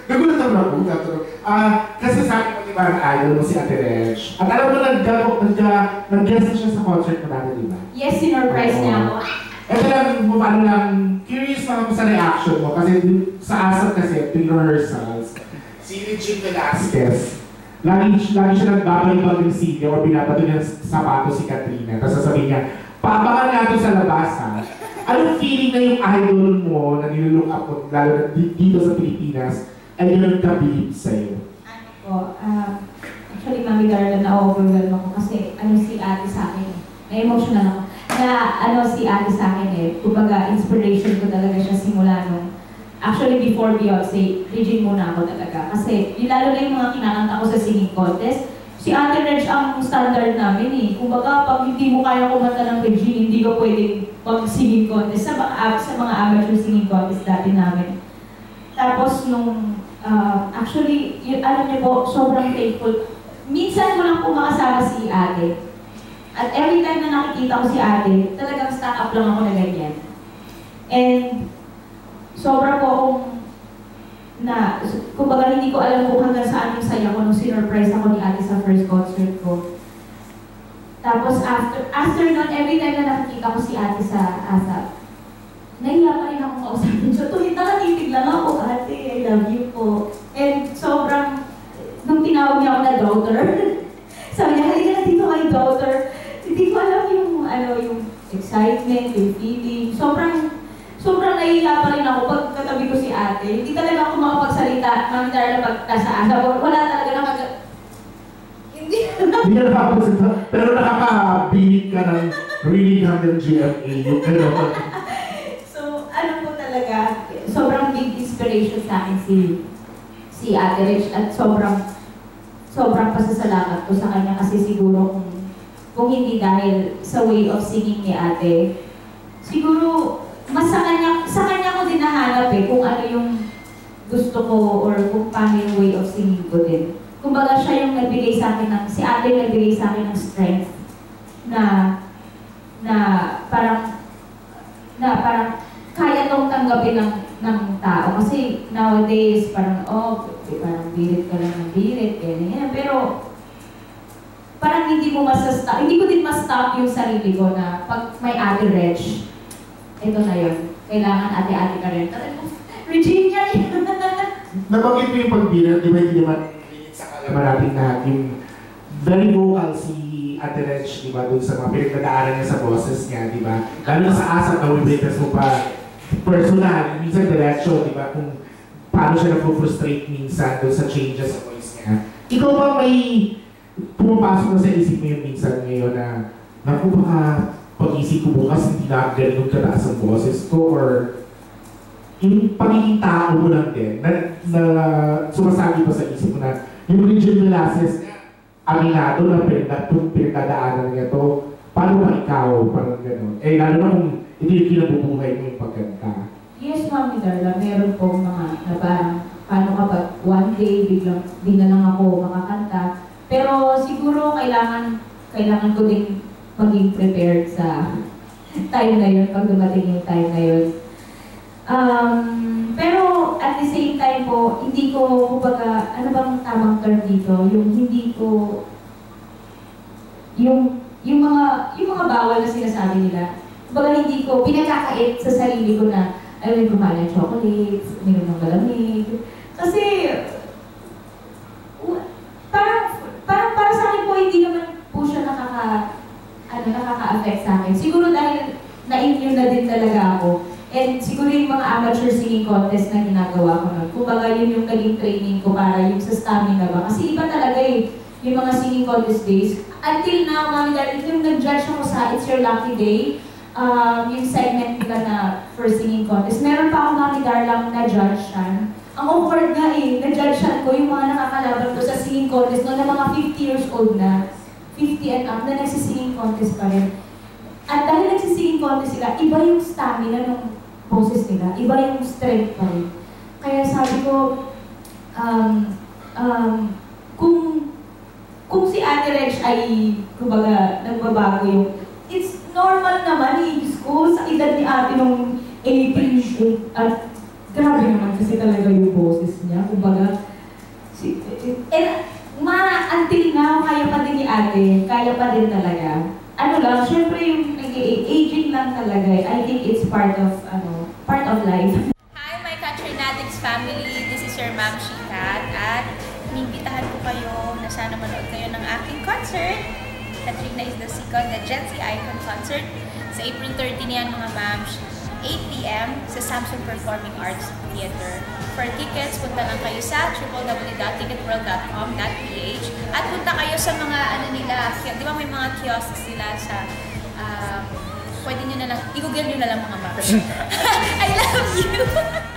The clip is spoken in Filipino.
Nagulat ako na po. Kasi sabi mo, diba, ang idol mo si Ate Reg. At alam mo, nag-guest siya sa concert mo natin, diba? Yes, sinurprise niya ako. Ito lang, paano lang, curious lang ako sa reaction mo. Kasi sa ASAP kasi, pre-rehearsals, si Regine Velasquez, lagi siya nagbabalik-balik ng CD o binabato niya sapato si Katrina. Tapos sasabihin niya, paabangan nga ito sa labas, ha? Anong feeling na yung idol mo na nilulook up mo, lalo na dito sa Pilipinas, ay yung nagkabilib sa'yo? Ano po, actually, Mami Darla, na-overwhelm ako kasi si ate sa akin eh. Na-emotional ako. Si ate sa akin eh. Kumbaga, inspiration ko talaga siya simula nung actually, before Beyonce, Regine muna ako talaga. Kasi, lalo na yung mga kinakanta ko sa singing contest, si Ate Reg ang standard namin eh. Kumbaga, pag hindi mo kaya kumanta ng Regine, hindi ka pwedeng mag-singing contest sa mga amateur singing contest dati namin. Tapos, actually, alam niyo po, sobrang thankful. Minsan ko lang po makasama si Ate. At every time na nakikita ko si Ate, talagang stuck up lang ako na ganyan. And, sobra po akong kumbaga hindi ko alam kung hanggang saan yung saya ko nung sinurprise ako ni Ate sa first concert ko. Tapos after nun, every time na nakikita ko si Ate sa ASAP, nahiya pa rin akong kausapin siya. Nakatitig lang ako, Ate, I love you po. And sobrang, nung tinawag niya ako na daughter, sabi niya, halika na dito kay daughter. Hindi ko alam yung excitement, yung feeling. Sobrang nahihiya pa rin ako pag katabi ko si Ate. Hindi talaga ako makapagsalita, Mami Darla, pag nasa ASAP. Wala talaga Hindi ka nakapagsalita, pero nakakabilig ka ng really hanggang GMA. So, po talaga, sobrang big inspiration sa akin si Ate Reg at sobrang pasasalamat ko sa kanya kasi siguro kung hindi dahil sa way of singing ni Ate, siguro mas sa kanya ko din nahanap kung ano yung gusto ko or kung paano yung way of singing ko din. Kumbaga siya yung nagbigay sa akin si Ate yung nagbigay sa akin ng strength na parang kaya tong tanggapin ng tao. Kasi nowadays, parang birit ka lang ng birit, ganyan. Pero parang hindi ko din ma-stop yung sarili ko na pag may Ate Reg, ito na yun. Kailangan ate-ate ka rin. Regine yan! Nabanggit mo yung pagbirat, di ba hindi naman sa kalaman natin na yung very vocal si Ate Reg, di ba, doon sa mga pinagdadaanan niya sa boses niya, di ba? Lalo na sa ASAP na wibreakers mo pa personal, minsan diretso, di ba, kung paano siya nag-frustrate minsan doon sa changes sa voice niya. Ikaw ba may pumapasok na sa isip mo yung minsan ngayon na naku baka pag-isip ko bukas, hindi na ganun kataas ang boses ko, or yung pagiging tao mo lang din, na sumasabi pa sa isip mo na yung Regine Velasquez, aminado na pinagdadaanan niya to, paano ba ikaw, parang gano'n? Lalo na kung hindi yung kinabubuhay mo yung pagkanta. Yes, Mami Darla, meron po mga na parang paano kapag one day, biglang di na lang ako makakanta. Pero siguro kailangan ko din maging prepared sa time na yun, pag dumating yung time na yun. Pero at the same time po, hindi ko, kumbaga, ano bang tamang term dito? Yung hindi ko, yung mga bawal na sinasabi nila, kumbaga hindi ko pinagkakait sa sarili ko na, ay, kumain ng chocolates, uminom ng malamig. Kasi, parang para sa akin po, hindi naman po siya nakaka-affect sa akin. Siguro dahil na-immune na din talaga ako. And siguro yung mga amateur singing contest na ginagawa ko nun. Kumbaga yun yung naging training ko para yung sa stamina ba. Kasi iba talaga yung mga singing contest days. Until now, Mami Darla, yung nag-judge ako sa It's Your Lucky Day, yung segment nila na for singing contest. Meron pa ako Mami Darla na-judge siya. Ang awkward nga na-judge siya ko yung mga nakakalaban ko sa singing contest no, na mga 50 years old na. 50 and up na nagsisinging contest pa rin. At dahil nagsisinging contest sila, iba yung stamina ng boses nila, iba yung strength pa rin. Kaya sabi ko, kung si Ate Reg ay, kumbaga, nagbabago yung, it's normal naman Diyos ko, sa edad ni Ate nung 18 at grabe naman kasi talaga yung boses niya. Kumbaga, until now, kaya pa din ni ate, kaya pa din talaga. Ano lang, syempre yung aging lang talaga. I think it's part of life. Hi, my Katrinatics family. This is your Ma'am Shikat at inimbitahan ko kayo na sana manood kayo ng aking concert. Katrina is the Second, the Gen Z Icon Concert. Sa April 30 yan mga ma'ams, 8 p.m. sa Samsung Performing Arts Theater. For tickets, punta lang kayo sa www.ticketworld.com.ph at punta kayo sa mga di ba may mga kiosks sila sa pwede nyo na lang, i-google nyo na lang mga ma'ams. I love you!